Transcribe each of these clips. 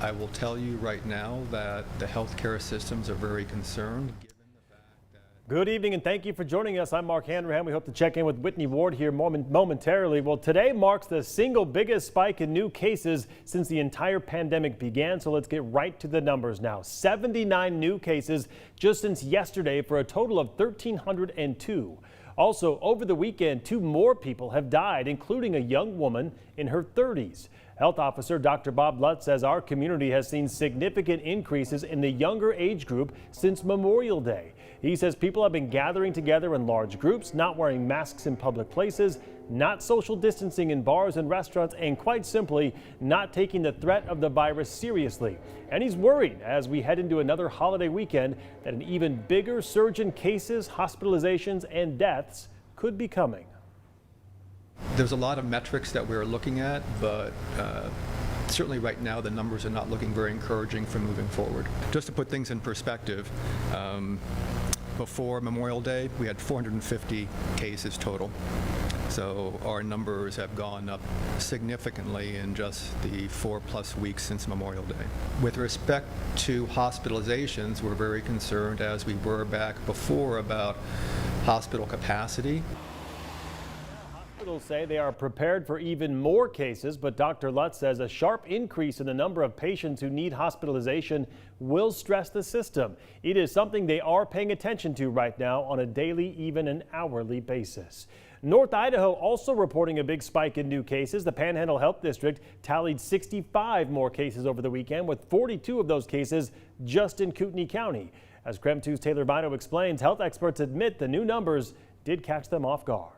I will tell you right now that the healthcare systems are very concerned. Good evening and thank you for joining us. I'm Mark Hanrahan. We hope to check in with Whitney Ward here momentarily. Well, today marks the single biggest spike in new cases since the entire pandemic began. So let's get right to the numbers now. 79 new cases just since yesterday for a total of 1,302. Also, over the weekend, 2 more people have died, including a young woman in her 30s. Health Officer Dr. Bob Lutz says our community has seen significant increases in the younger age group since Memorial Day. He says people have been gathering together in large groups, not wearing masks in public places, not social distancing in bars and restaurants, and quite simply not taking the threat of the virus seriously. And he's worried as we head into another holiday weekend that an even bigger surge in cases, hospitalizations, and deaths could be coming. There's a lot of metrics that we're looking at, but certainly right now the numbers are not looking very encouraging for moving forward. Just to put things in perspective, before Memorial Day, we had 450 cases total. So our numbers have gone up significantly in just the 4+ weeks since Memorial Day. With respect to hospitalizations, we're very concerned, as we were back before, about hospital capacity. Hospitals say they are prepared for even more cases, but Dr. Lutz says a sharp increase in the number of patients who need hospitalization will stress the system. It is something they are paying attention to right now on a daily, even an hourly basis. North Idaho also reporting a big spike in new cases. The Panhandle Health District tallied 65 more cases over the weekend, with 42 of those cases just in Kootenai County. As KREM 2's Taylor Bino explains, health experts admit the new numbers did catch them off guard.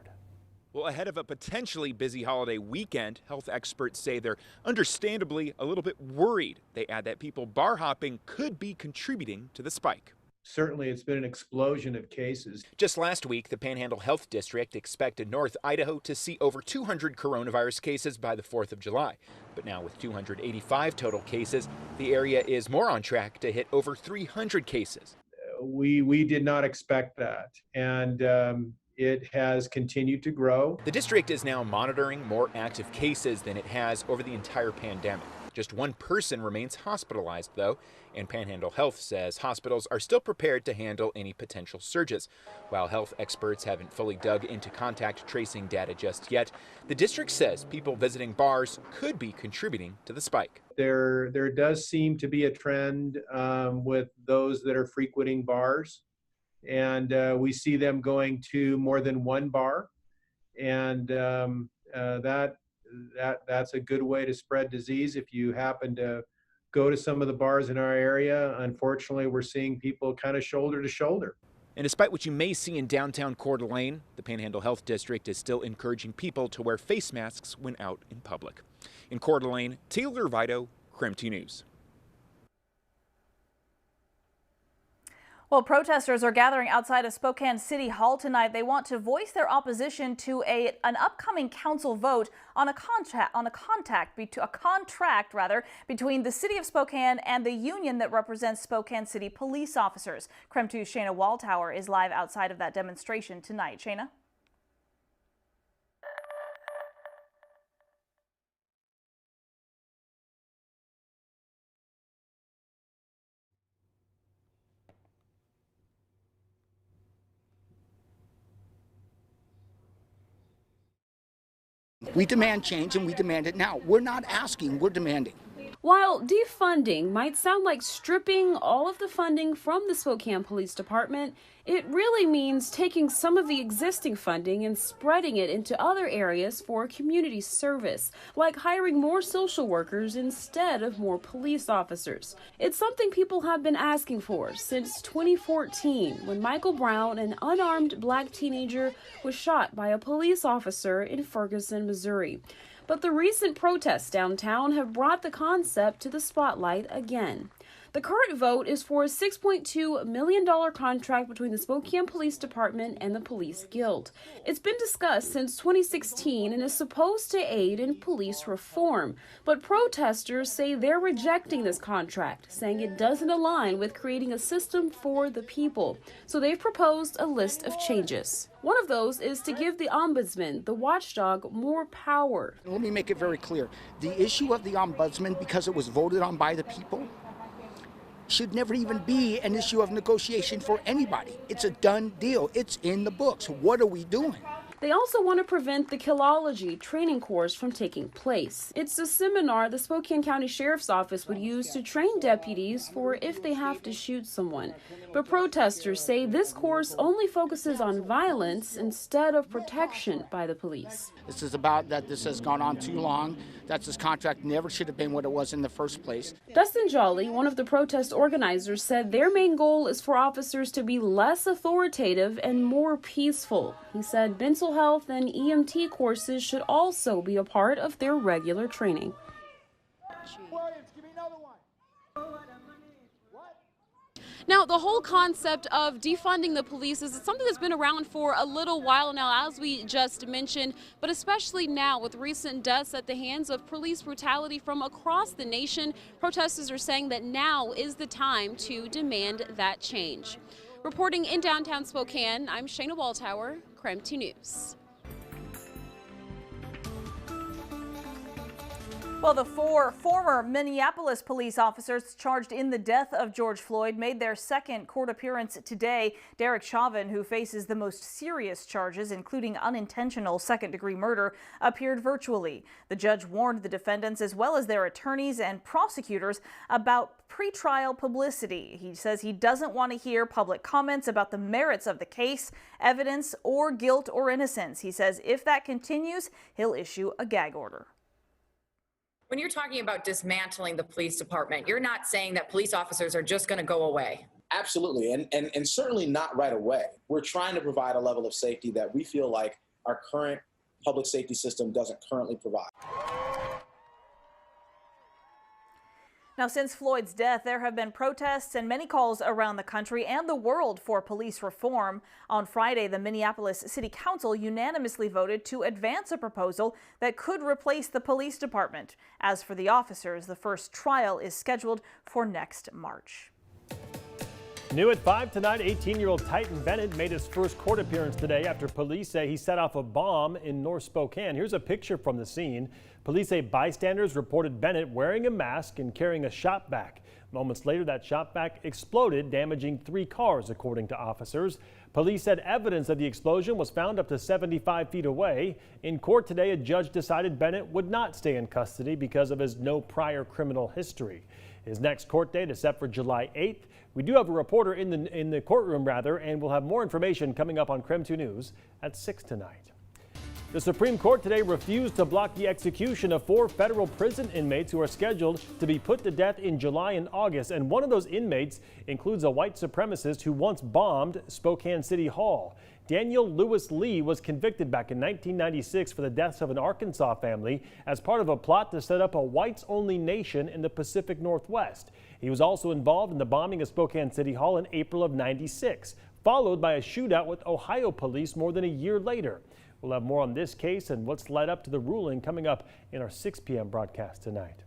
Well, ahead of a potentially busy holiday weekend, health experts say they're understandably a little bit worried. They add that people bar hopping could be contributing to the spike. Certainly, it's been an explosion of cases. Just last week, the Panhandle Health District expected North Idaho to see over 200 coronavirus cases by the 4th of July. But now with 285 total cases, the area is more on track to hit over 300 cases. We did not expect that. And it has continued to grow. The district is now monitoring more active cases than it has over the entire pandemic. Just 1 person remains hospitalized, though, and Panhandle Health says hospitals are still prepared to handle any potential surges. While health experts haven't fully dug into contact tracing data just yet, the district says people visiting bars could be contributing to the spike. There does seem to be a trend with those that are frequenting bars. And we see them going to more than 1 bar, and that's a good way to spread disease. If you happen to go to some of the bars in our area, unfortunately, we're seeing people kind of shoulder to shoulder. And despite what you may see in downtown Coeur d'Alene, the Panhandle Health District is still encouraging people to wear face masks when out in public. In Coeur d'Alene, Taylor Vito, KREM 2 News. Well, protesters are gathering outside of Spokane City Hall tonight. They want to voice their opposition to an upcoming council vote on a contract between the city of Spokane and the union that represents Spokane City police officers. KREM 2's Shayna Waldtower is live outside of that demonstration tonight. Shayna? We demand change, and we demand it now. We're not asking, we're demanding. While defunding might sound like stripping all of the funding from the Spokane Police Department, it really means taking some of the existing funding and spreading it into other areas for community service, like hiring more social workers instead of more police officers. It's something people have been asking for since 2014, when Michael Brown, an unarmed black teenager, was shot by a police officer in Ferguson, Missouri. But the recent protests downtown have brought the concept to the spotlight again. The The current vote is for a $6.2 million contract between the Spokane Police Department and the Police Guild. It's been discussed since 2016 and is supposed to aid in police reform. But protesters say they're rejecting this contract, saying it doesn't align with creating a system for the people. So they've proposed a list of changes. One of those is to give the ombudsman, the watchdog, more power. Let me make it very clear. The issue of the ombudsman, because it was voted on by the people, should never even be an issue of negotiation for anybody. It's a done deal. It's in the books. What are we doing? They also want to prevent the Killology training course from taking place. It's a seminar the Spokane County Sheriff's Office would use to train deputies for if they have to shoot someone. But protesters say this course only focuses on violence instead of protection by the police. This is about that this has gone on too long, that this contract never should have been what it was in the first place. Dustin Jolly, one of the protest organizers, said their main goal is for officers to be less authoritative and more peaceful. He said mental health and EMT courses should also be a part of their regular training. Now, the whole concept of defunding the police is something that's been around for a little while now, as we just mentioned, but especially now with recent deaths at the hands of police brutality from across the nation, protesters are saying that now is the time to demand that change. Reporting in downtown Spokane, I'm Shayna Waldhauer, KREM 2 News. Well, the 4 former Minneapolis police officers charged in the death of George Floyd made their second court appearance today. Derek Chauvin, who faces the most serious charges, including unintentional second-degree murder, appeared virtually. The judge warned the defendants, as well as their attorneys and prosecutors, about pretrial publicity. He says he doesn't want to hear public comments about the merits of the case, evidence, or guilt or innocence. He says if that continues, he'll issue a gag order. When you're talking about dismantling the police department, you're not saying that police officers are just going to go away. Absolutely, and certainly not right away. We're trying to provide a level of safety that we feel like our current public safety system doesn't currently provide. Now, since Floyd's death, there have been protests and many calls around the country and the world for police reform. On Friday, the Minneapolis City Council unanimously voted to advance a proposal that could replace the police department. As for the officers, the first trial is scheduled for next March. New at 5 tonight, 18-year-old Titan Bennett made his first court appearance today after police say he set off a bomb in North Spokane. Here's a picture from the scene. Police say bystanders reported Bennett wearing a mask and carrying a shop vac. Moments later, that shop vac exploded, damaging 3 cars, according to officers. Police said evidence of the explosion was found up to 75 feet away. In court today, a judge decided Bennett would not stay in custody because of his no prior criminal history. His next court date is set for July 8th. We do have a reporter in the courtroom, and we'll have more information coming up on KREM 2 News at 6 tonight. The Supreme Court today refused to block the execution of 4 federal prison inmates who are scheduled to be put to death in July and August. And one of those inmates includes a white supremacist who once bombed Spokane City Hall. Daniel Lewis Lee was convicted back in 1996 for the deaths of an Arkansas family as part of a plot to set up a whites-only nation in the Pacific Northwest. He was also involved in the bombing of Spokane City Hall in April of '96, followed by a shootout with Ohio police more than a year later. We'll have more on this case and what's led up to the ruling coming up in our 6 p.m. broadcast tonight.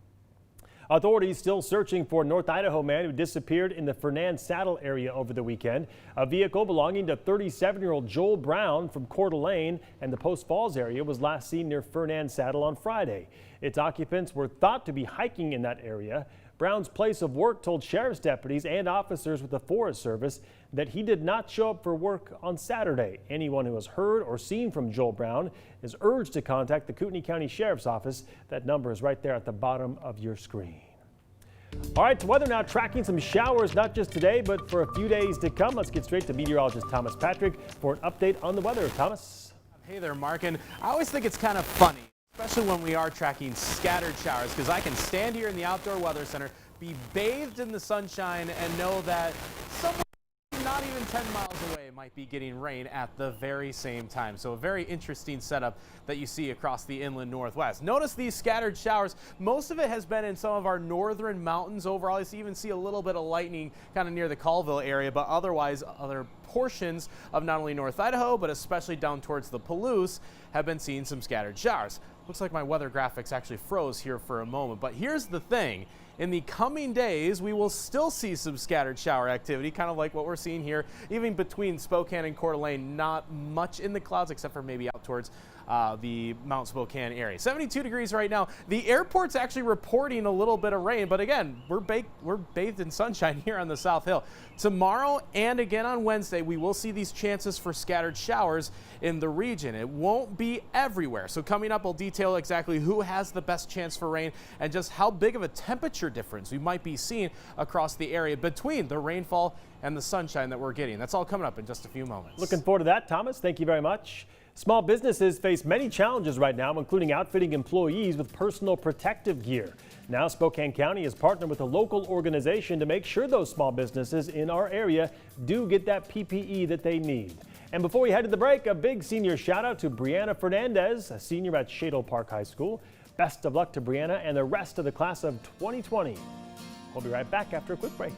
Authorities still searching for a North Idaho man who disappeared in the Fern Saddle area over the weekend. A vehicle belonging to 37-year-old Joel Brown from Coeur d'Alene and the Post Falls area was last seen near Fern Saddle on Friday. Its occupants were thought to be hiking in that area. Brown's place of work told sheriff's deputies and officers with the Forest Service that he did not show up for work on Saturday. Anyone who has heard or seen from Joel Brown is urged to contact the Kootenai County Sheriff's Office. That number is right there at the bottom of your screen. All right, to weather now, tracking some showers, not just today, but for a few days to come. Let's get straight to meteorologist Thomas Patrick for an update on the weather. Thomas. Hey there, Mark. And I always think it's kind of funny, especially when we are tracking scattered showers, because I can stand here in the Outdoor Weather Center, be bathed in the sunshine, and know that someone not even 10 miles away might be getting rain at the very same time. So a very interesting setup that you see across the inland Northwest. Notice these scattered showers. Most of it has been in some of our northern mountains overall. You even see a little bit of lightning kind of near the Colville area, but otherwise other portions of not only North Idaho, but especially down towards the Palouse have been seeing some scattered showers. Looks like my weather graphics actually froze here for a moment, but here's the thing. In the coming days, we will still see some scattered shower activity, kind of like what we're seeing here, even between Spokane and Coeur d'Alene. Not much in the clouds, except for maybe out towards the Mount Spokane area. 72 degrees right now. The airport's actually reporting a little bit of rain, but again, we're bathed in sunshine here on the South Hill. Tomorrow and again on Wednesday, we will see these chances for scattered showers in the region. It won't be everywhere. So coming up, we'll detail exactly who has the best chance for rain and just how big of a temperature difference we might be seeing across the area between the rainfall and the sunshine that we're getting. That's all coming up in just a few moments. Looking forward to that, Thomas. Thank you very much. Small businesses face many challenges right now, including outfitting employees with personal protective gear. Now, Spokane County has partnered with a local organization to make sure those small businesses in our area do get that PPE that they need. And before we head to the break, a big senior shout out to Brianna Fernandez, a senior at Shadle Park High School. Best of luck to Brianna and the rest of the class of 2020. We'll be right back after a quick break.